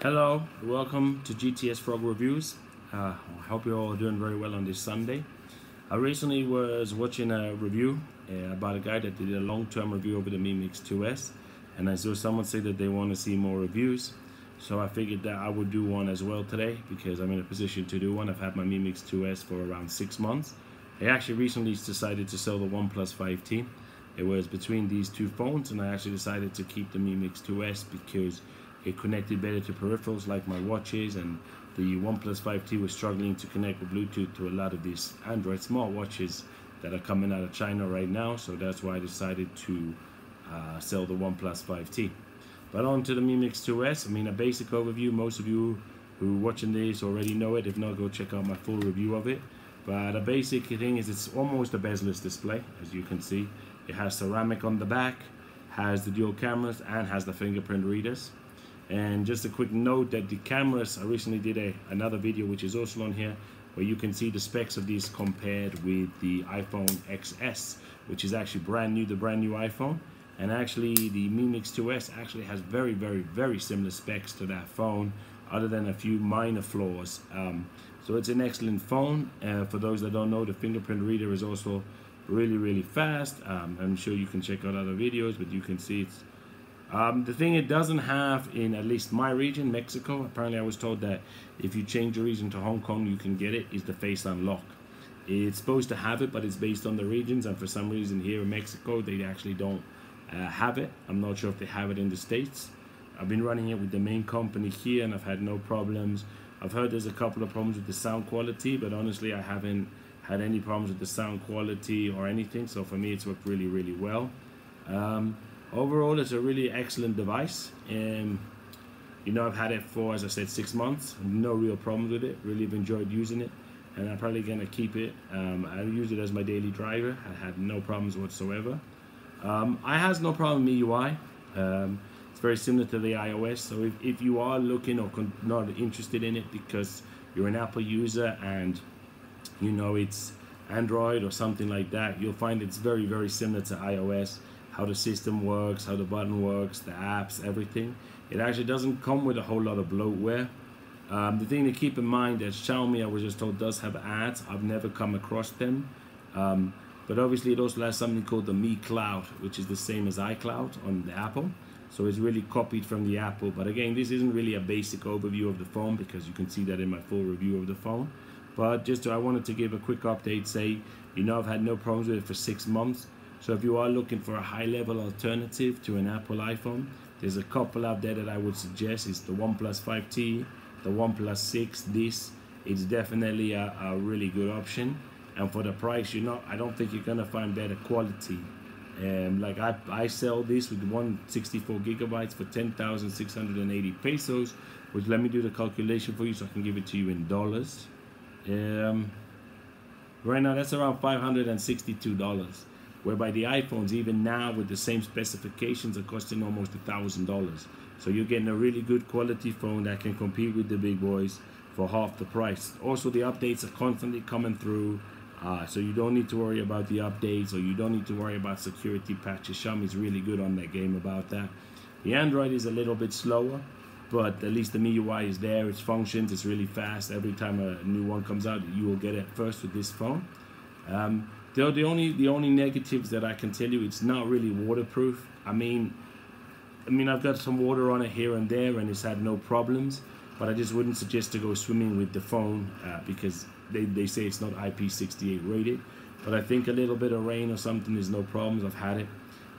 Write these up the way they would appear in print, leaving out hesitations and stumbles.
Hello, welcome to GTS Frog Reviews. I hope you're all doing very well on this Sunday. I recently was watching a review about a guy that did a long-term review over the Mi Mix 2S, and I saw someone say that they want to see more reviews. So I figured that I would do one as well today because I'm in a position to do one. I've had my Mi Mix 2S for around 6 months. I actually recently decided to sell the OnePlus 5T. It was between these two phones, and I actually decided to keep the Mi Mix 2S because it connected better to peripherals like my watches, and the OnePlus 5T was struggling to connect with Bluetooth to a lot of these Android smartwatches that are coming out of China right now. So that's why I decided to sell the OnePlus 5T. But on to the Mi Mix 2S. I mean, a basic overview. Most of you who are watching this already know it. If not, go check out my full review of it. But a basic thing is it's almost a bezel-less display, as you can see. It has ceramic on the back, has the dual cameras, and has the fingerprint readers. And just a quick note that the cameras, I recently did another video which is also on here, where you can see the specs of these compared with the iPhone XS, which is actually brand new, the brand new iPhone. And actually the Mi Mix 2S actually has very similar specs to that phone, other than a few minor flaws. So it's an excellent phone. For those that don't know, the fingerprint reader is also really fast. I'm sure you can check out other videos, but you can see it's the thing it doesn't have in at least my region, Mexico. Apparently I was told that if you change your region to Hong Kong, you can get it, is the face unlock. It's supposed to have it, but it's based on the regions, and for some reason here in Mexico they actually don't have it. I'm not sure if they have it in the States. I've been running it with the main company here and I've had no problems. I've heard there's a couple of problems with the sound quality, but honestly I haven't had any problems with the sound quality or anything, so for me it's worked really well. Overall, it's a really excellent device, and you know, I've had it for, as I said, 6 months. No real problems with it. Really have enjoyed using it, and I'm probably gonna keep it. I use it as my daily driver. I had no problems whatsoever. I has no problem with MIUI. It's very similar to the iOS. So if you are looking or not interested in it because you're an Apple user and you know it's Android or something like that, you'll find it's very similar to iOS. How the system works, how the button works, the apps, everything. It actually doesn't come with a whole lot of bloatware. The thing to keep in mind that Xiaomi, I was just told, does have ads. I've never come across them. But obviously it also has something called the Mi Cloud, which is the same as iCloud on the Apple. So it's really copied from the Apple. But again, this isn't really a basic overview of the phone because you can see that in my full review of the phone. But I wanted to give a quick update, say, you know, I've had no problems with it for 6 months. So if you are looking for a high-level alternative to an Apple iPhone, there's a couple out there that I would suggest. It's the OnePlus 5T, the OnePlus 6. This is definitely a really good option. And for the price, I don't think you're gonna find better quality. Like I sell this with 164 gigabytes for 10,680 pesos, which, let me do the calculation for you so I can give it to you in dollars. Right now that's around $562. Whereby the iPhones, even now with the same specifications, are costing almost $1,000. So you're getting a really good quality phone that can compete with the big boys for half the price. Also, the updates are constantly coming through, so you don't need to worry about the updates, or you don't need to worry about security patches. Xiaomi's really good on that game about that. The Android is a little bit slower, but at least the MIUI is there. It functions. It's really fast. Every time a new one comes out, you will get it first with this phone. The only negatives that I can tell you, it's not really waterproof. I mean I've got some water on it here and there and it's had no problems, but I just wouldn't suggest to go swimming with the phone because they say it's not IP68 rated. But I think a little bit of rain or something is no problems. I've had it.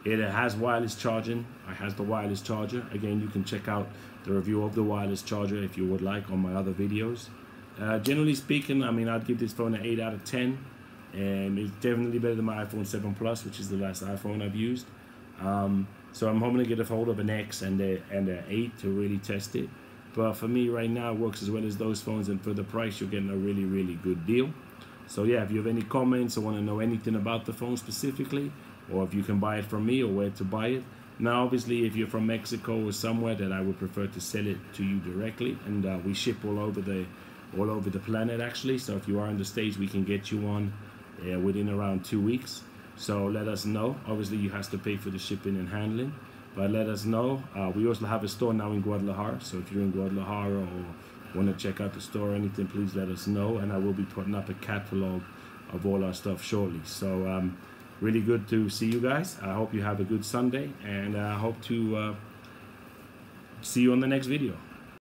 It has wireless charging. It has the wireless charger. Again, you can check out the review of the wireless charger if you would like on my other videos. Generally speaking, I'd give this phone an 8 out of 10. And it's definitely better than my iPhone 7 Plus, which is the last iPhone I've used. So I'm hoping to get a hold of an X and an 8 to really test it. But for me right now, it works as well as those phones, and for the price, you're getting a really good deal. So yeah, if you have any comments or want to know anything about the phone specifically, or if you can buy it from me or where to buy it. Now, obviously, if you're from Mexico or somewhere, then I would prefer to sell it to you directly, and we ship all over the planet actually. So if you are in the States, we can get you one within around 2 weeks. So let us know. Obviously, you have to pay for the shipping and handling. But let us know. We also have a store now in Guadalajara, so if you're in Guadalajara or want to check out the store or anything, please let us know, and I will be putting up a catalog of all our stuff shortly. So really good to see you guys. I hope you have a good Sunday, and I hope to see you on the next video.